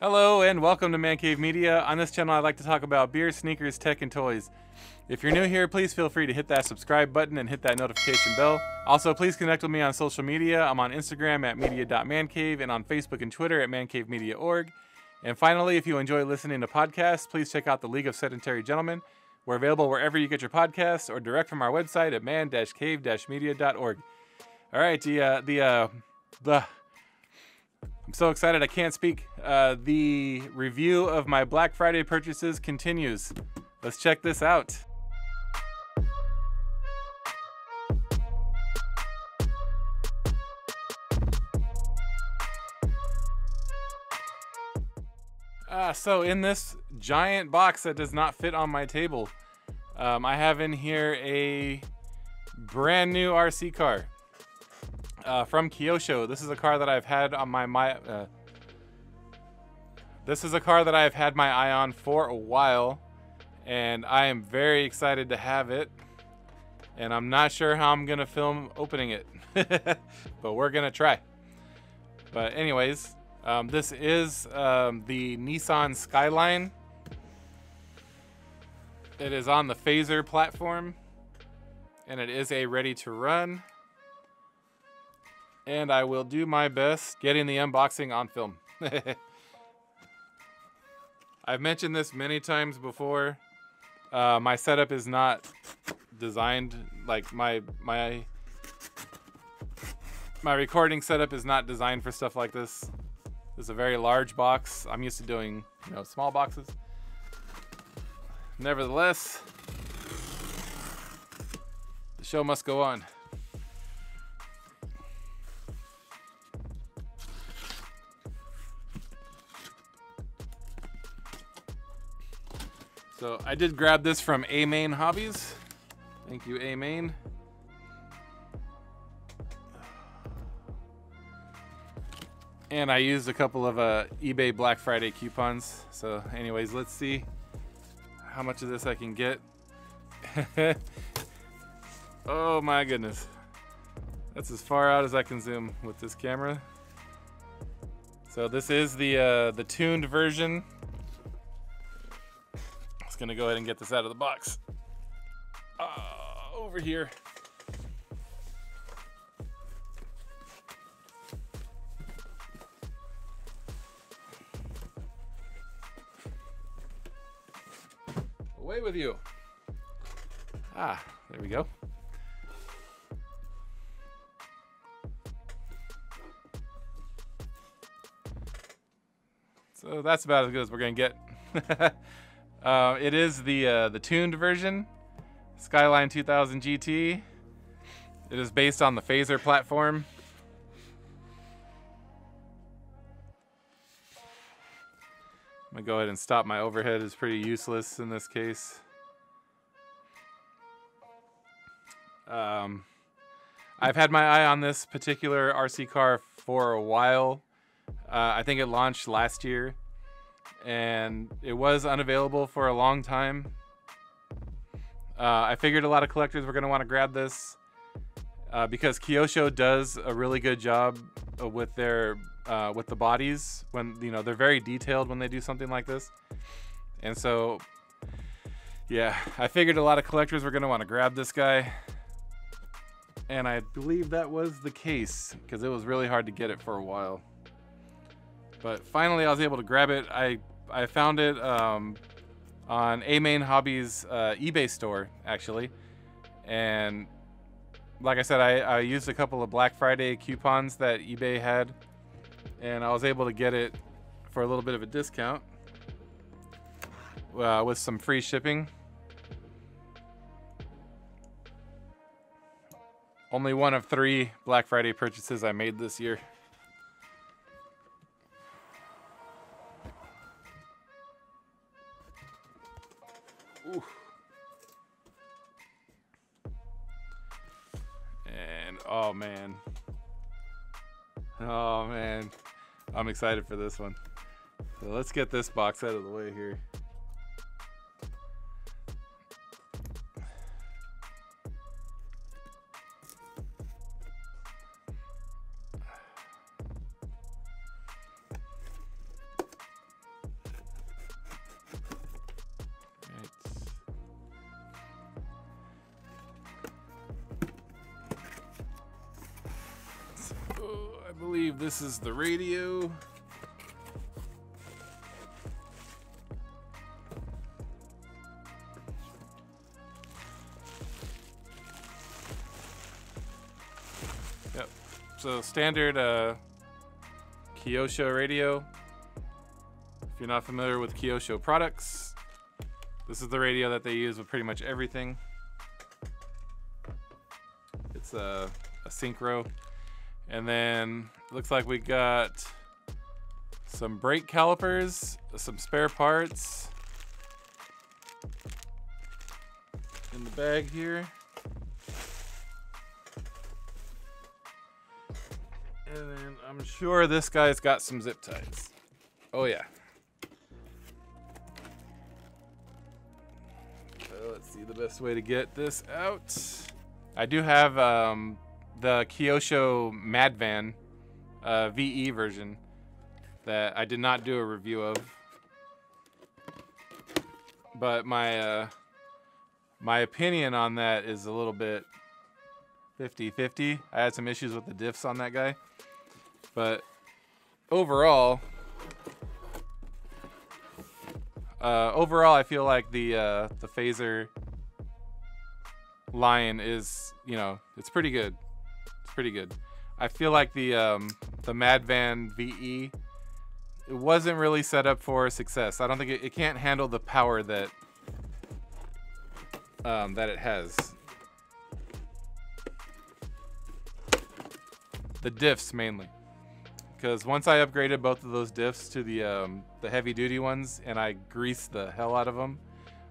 Hello and welcome to Man Cave Media. On this channel I like to talk about beer, sneakers, tech, and toys. If you're new here, please feel free to hit that subscribe button and hit that notification bell. Also, please connect with me on social media. I'm on Instagram at media.mancave and on Facebook and Twitter at mancavemedia.org. And finally, if you enjoy listening to podcasts, please check out the League of Sedentary Gentlemen. We're available wherever you get your podcasts or direct from our website at man-cave-media.org. All right, I'm so excited I can't speak. The review of my Black Friday purchases continues. Let's check this out. So in this giant box that does not fit on my table, I have in here a brand new RC car. From Kyosho. This is a car that I've had on this is a car that I've had my eye on for a while, and I am very excited to have it. And I'm not sure how I'm gonna film opening it, but we're gonna try. But anyways, this is the Nissan Skyline. It is on the FAZER platform, and it is a ready to run. And I will do my best getting the unboxing on film. I've mentioned this many times before. My setup is not designed, like my recording setup is not designed for stuff like this. This is a very large box. I'm used to doing, small boxes. Nevertheless, the show must go on. So I did grab this from A-Main Hobbies. Thank you, A-Main. And I used a couple of eBay Black Friday coupons. So anyways, let's see how much of this I can get. Oh my goodness. That's as far out as I can zoom with this camera. So this is the tuned version. Gonna go ahead and get this out of the box. Over here. Away with you. There we go. So that's about as good as we're gonna get. It is the tuned version, Skyline 2000 GT. It is based on the FAZER platform. I'm gonna go ahead and stop. My overhead is pretty useless in this case. I've had my eye on this particular RC car for a while. I think it launched last year, and it was unavailable for a long time. I figured a lot of collectors were going to want to grab this because Kyosho does a really good job with their with the bodies. When they're very detailed when they do something like this, and so yeah, I figured a lot of collectors were going to want to grab this guy, and I believe that was the case because it was really hard to get it for a while. But finally, I was able to grab it. I found it on A-Main Hobbies eBay store, actually. And like I said, I used a couple of Black Friday coupons that eBay had, and I was able to get it for a little bit of a discount with some free shipping. Only one of 3 Black Friday purchases I made this year. Ooh. And oh man, I'm excited for this one. So let's get this box out of the way here. believe this is the radio. Yep. So standard Kyosho radio. If you're not familiar with Kyosho products, this is the radio that they use with pretty much everything. It's a synchro. And then looks like we got some brake calipers, some spare parts in the bag here. And then I'm sure this guy's got some zip ties. Oh yeah. So let's see the best way to get this out. I do have the Kyosho Madvan VE version that I did not do a review of, but my opinion on that is a little bit 50-50. I had some issues with the diffs on that guy, but overall I feel like the FAZER line is, you know, it's pretty good. It's pretty good. I feel like the Madvan VE, it wasn't really set up for success. I don't think it can't handle the power that that it has. The diffs mainly, because once I upgraded both of those diffs to the heavy duty ones and I greased the hell out of them,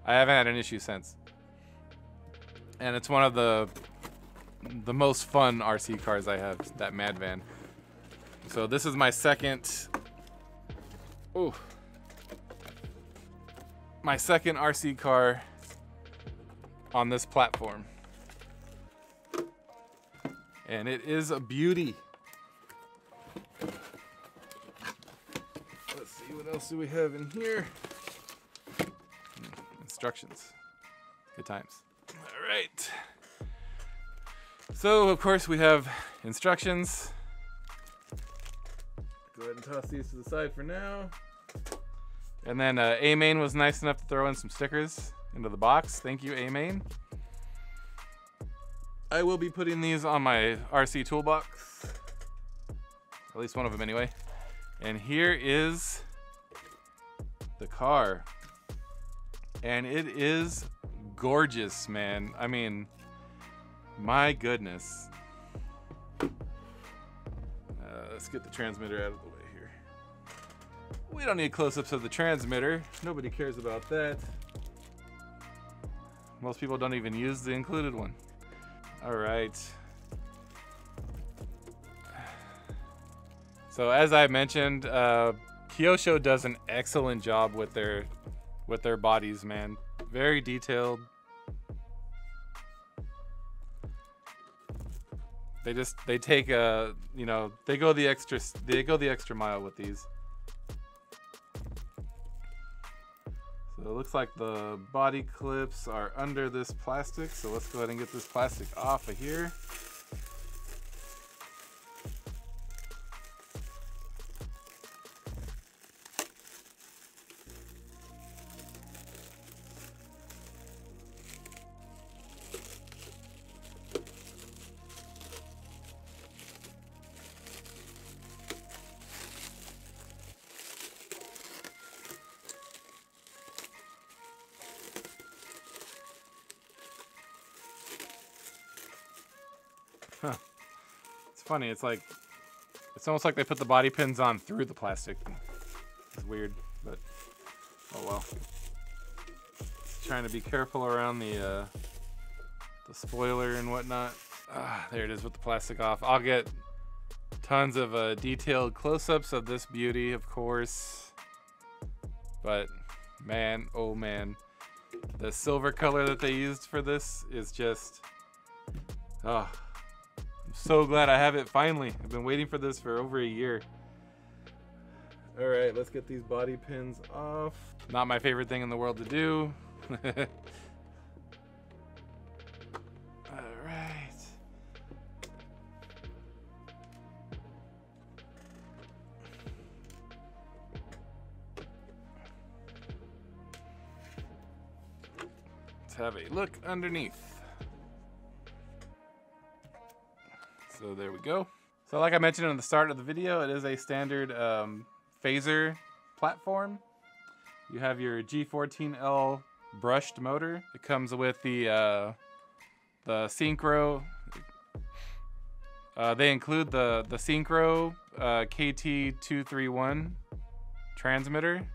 I haven't had an issue since. And it's one of the most fun RC cars I have, that Madvan. So this is my second, my second RC car on this platform. And it is a beauty. Let's see, what else do we have in here? Instructions. Good times. All right. So, of course, we have instructions. Go ahead and toss these to the side for now. And then A-Main was nice enough to throw in some stickers into the box. Thank you, A-Main. I will be putting these on my RC toolbox. At least one of them anyway. And here is the car. And it is gorgeous, man. I mean, my goodness. Let's get the transmitter out of the way here. We don't need close-ups of the transmitter. Nobody cares about that. Most people don't even use the included one. All right. So as I mentioned, Kyosho does an excellent job with their bodies, man. Very detailed. They take a, you know, they go the extra mile with these. So it looks like the body clips are under this plastic. So let's go ahead and get this plastic off of here. Huh. It's funny, it's almost like they put the body pins on through the plastic. It's weird, but oh well. Just trying to be careful around the spoiler and whatnot. There it is with the plastic off. I'll get tons of detailed close-ups of this beauty, of course. But man, oh man, the silver color that they used for this is just, I'm so glad I have it finally. I've been waiting for this for over a year. All right, let's get these body pins off. Not my favorite thing in the world to do. All right. have a look underneath. So there we go. So like I mentioned in the start of the video, it is a standard FAZER platform. You have your G14L brushed motor. It comes with the Synchro. They include the Synchro KT231 transmitter.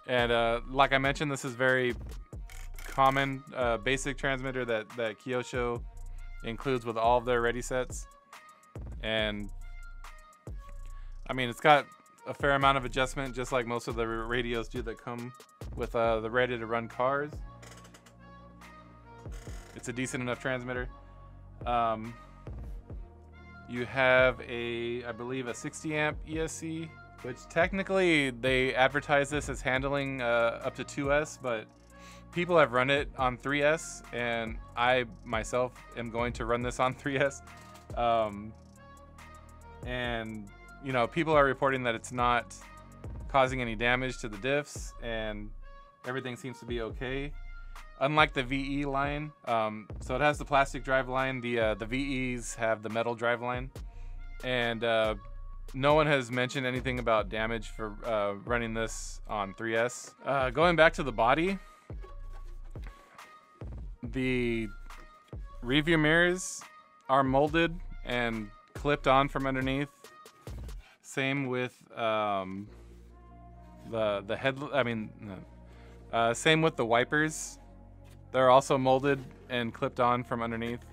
And like I mentioned, this is very common basic transmitter that Kyosho includes with all of their Readysets. And I mean, it's got a fair amount of adjustment, just like most of the radios do that come with the ready to run cars. It's a decent enough transmitter. You have I believe a 60 amp ESC, which technically they advertise this as handling up to 2S, but people have run it on 3S, and I myself am going to run this on 3S. And you know, people are reporting that it's not causing any damage to the diffs, and everything seems to be okay. Unlike the VE line, so it has the plastic drive line. The VEs have the metal drive line, and no one has mentioned anything about damage for running this on 3S. Going back to the body, the rearview mirrors are molded and clipped on from underneath. Same with the head. I mean, same with the wipers. They're also molded and clipped on from underneath.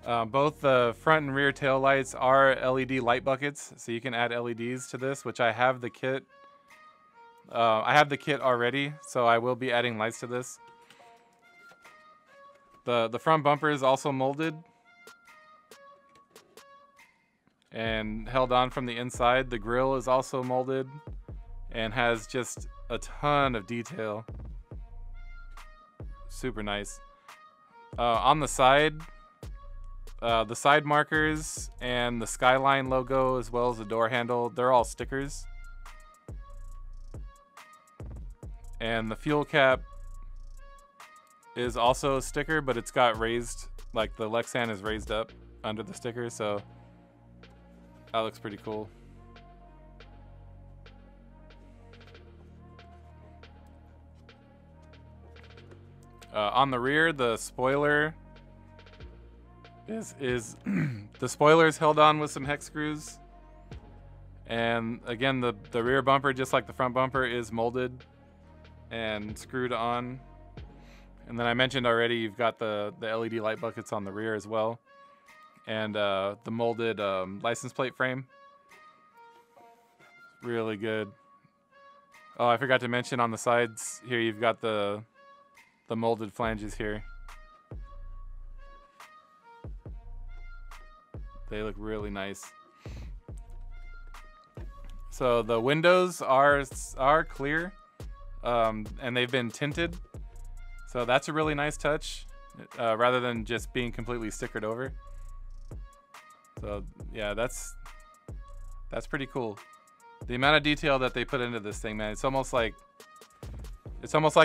Both the front and rear tail lights are LED light buckets, so you can add LEDs to this, which I have the kit. I have the kit already, so I will be adding lights to this. The front bumper is also molded and held on from the inside. The grille is also molded and has just a ton of detail. Super nice. On the side markers and the Skyline logo, as well as the door handle, they're all stickers. And the fuel cap is also a sticker, but it's got raised, like the Lexan is raised up under the sticker, so that looks pretty cool. On the rear, the spoiler is the spoiler is held on with some hex screws, and again the rear bumper, just like the front bumper, is molded and screwed on. And then I mentioned already, you've got the LED light buckets on the rear as well, and the molded license plate frame. Really good. Oh, I forgot to mention on the sides here, you've got the molded flanges here. They look really nice. So the windows are clear, and they've been tinted. So that's a really nice touch, rather than just being completely stickered over. So yeah, that's pretty cool. The amount of detail that they put into this thing, man, it's almost like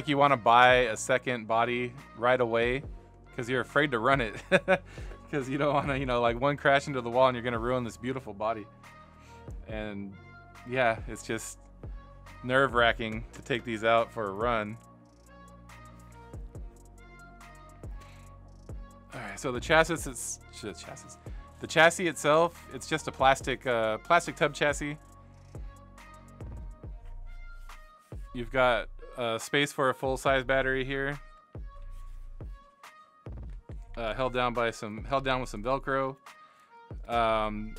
you want to buy a second body right away because you're afraid to run it, because you don't want to, you know, like one crash into the wall and you're gonna ruin this beautiful body. And yeah, it's just nerve-wracking to take these out for a run. All right, so the chassis itself, it's just a plastic tub chassis. You've got space for a full-size battery here, held down with some Velcro.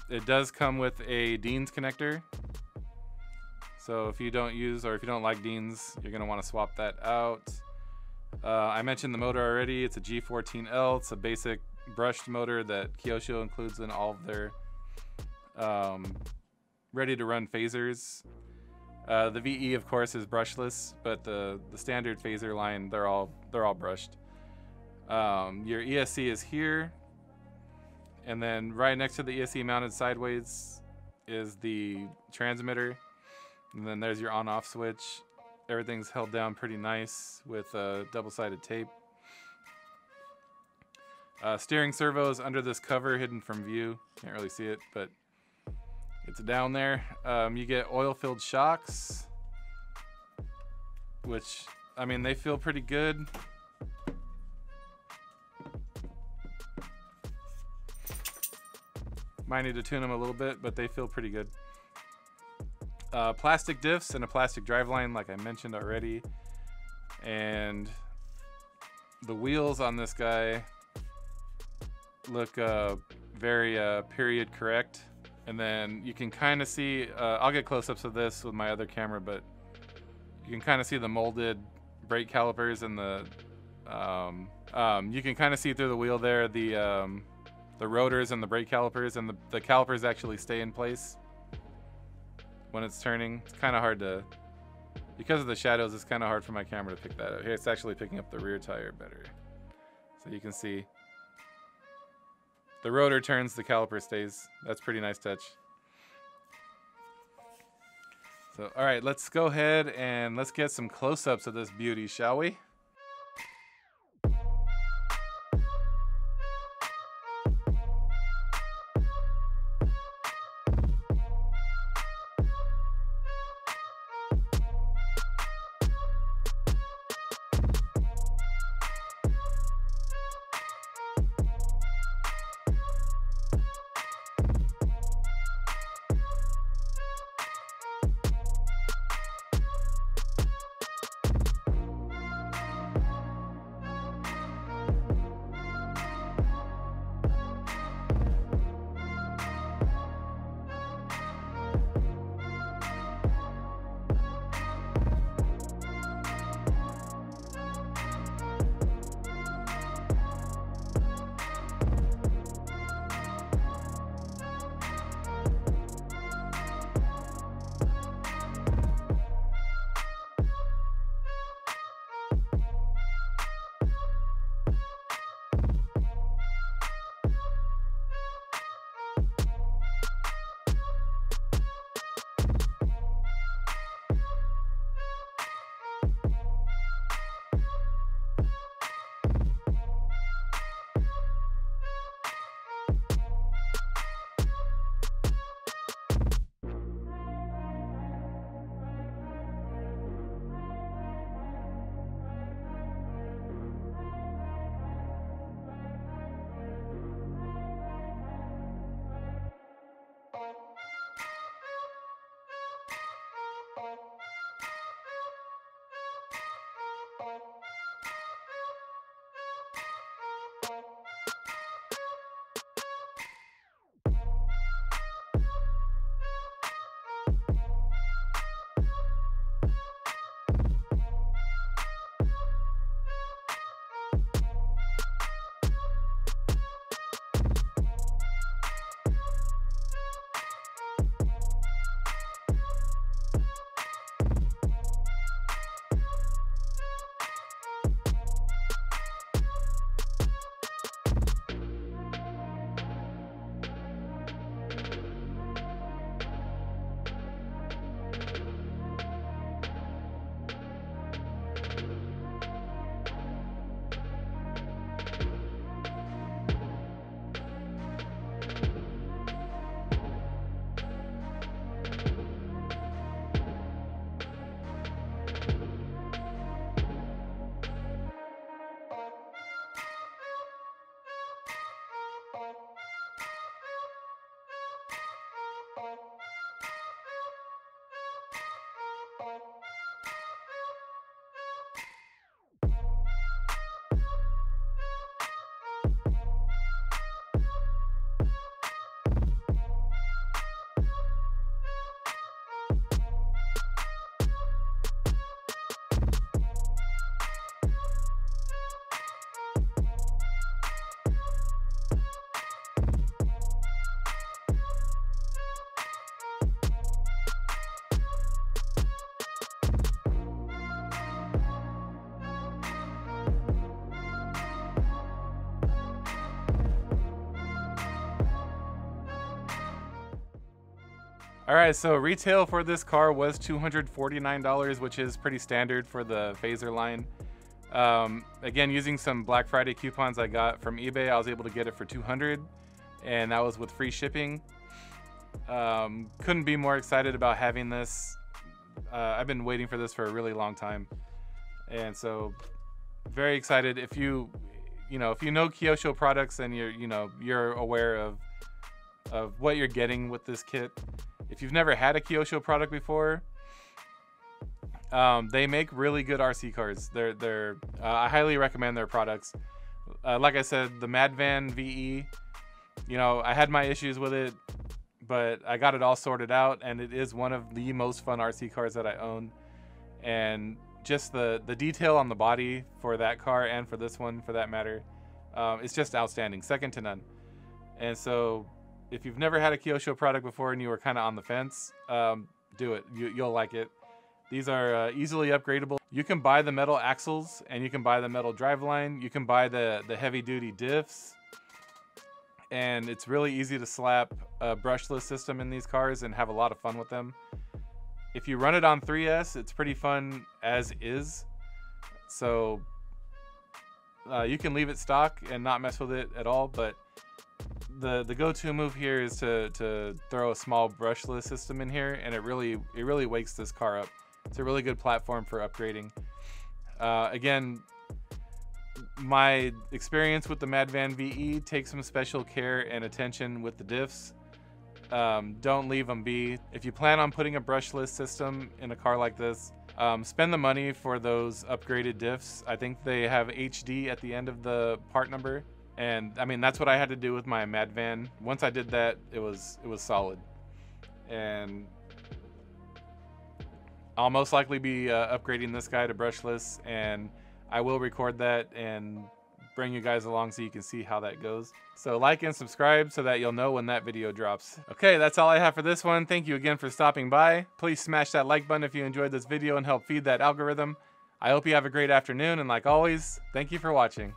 It does come with a Dean's connector, so if you don't use, or if you don't like Dean's, you're gonna want to swap that out. I mentioned the motor already. It's a G14L. It's a basic brushed motor that Kyosho includes in all of their ready-to-run phasers. The VE, of course, is brushless, but the standard phaser line, they're all brushed. Your ESC is here, and then right next to the ESC mounted sideways is the transmitter, and then there's your on-off switch. Everything's held down pretty nice with double-sided tape. Steering servos under this cover, hidden from view. Can't really see it, but it's down there. You get oil-filled shocks, which, I mean, they feel pretty good. Might need to tune them a little bit, but they feel pretty good. Plastic diffs and a plastic driveline, like I mentioned already. And the wheels on this guy look very period correct. And then you can kind of see, I'll get close-ups of this with my other camera, but you can kind of see the molded brake calipers and the, you can kind of see through the wheel there, the rotors and the brake calipers, and the calipers actually stay in place when it's turning. It's kind of hard to, because of the shadows, it's kind of hard for my camera to pick that up. Here, it's actually picking up the rear tire better. So you can see the rotor turns, the caliper stays. That's pretty nice touch. So, all right, let's go ahead and let's get some close-ups of this beauty, shall we? All right, so retail for this car was $249, which is pretty standard for the FAZER line. Again, using some Black Friday coupons I got from eBay, I was able to get it for $200, and that was with free shipping. Couldn't be more excited about having this. I've been waiting for this for a really long time, and so very excited. If you know Kyosho products and you're aware of what you're getting with this kit. If you've never had a Kyosho product before, they make really good RC cars. I highly recommend their products. Like I said, the Madvan VE, I had my issues with it, but I got it all sorted out, and it is one of the most fun RC cars that I own. And just the detail on the body for that car, and for this one for that matter, it's just outstanding, second to none. And so if you've never had a Kyosho product before and you were kind of on the fence, do it. You'll like it. These are easily upgradable. You can buy the metal axles, and you can buy the metal driveline. You can buy the heavy duty diffs, and it's really easy to slap a brushless system in these cars and have a lot of fun with them. If you run it on 3S, it's pretty fun as is. So you can leave it stock and not mess with it at all, but the go-to move here is to throw a small brushless system in here, and it really wakes this car up. It's a really good platform for upgrading. Again, my experience with the Madvan VE, take some special care and attention with the diffs. Don't leave them be. If you plan on putting a brushless system in a car like this, spend the money for those upgraded diffs. I think they have HD at the end of the part number, and I mean that's what I had to do with my Madvan. Once I did that, it was solid. And I'll most likely be upgrading this guy to brushless, and I will record that and bring you guys along so you can see how that goes. So like and subscribe so that you'll know when that video drops. Okay, that's all I have for this one. Thank you again for stopping by. Please smash that like button if you enjoyed this video and help feed that algorithm. I hope you have a great afternoon, and like always, thank you for watching.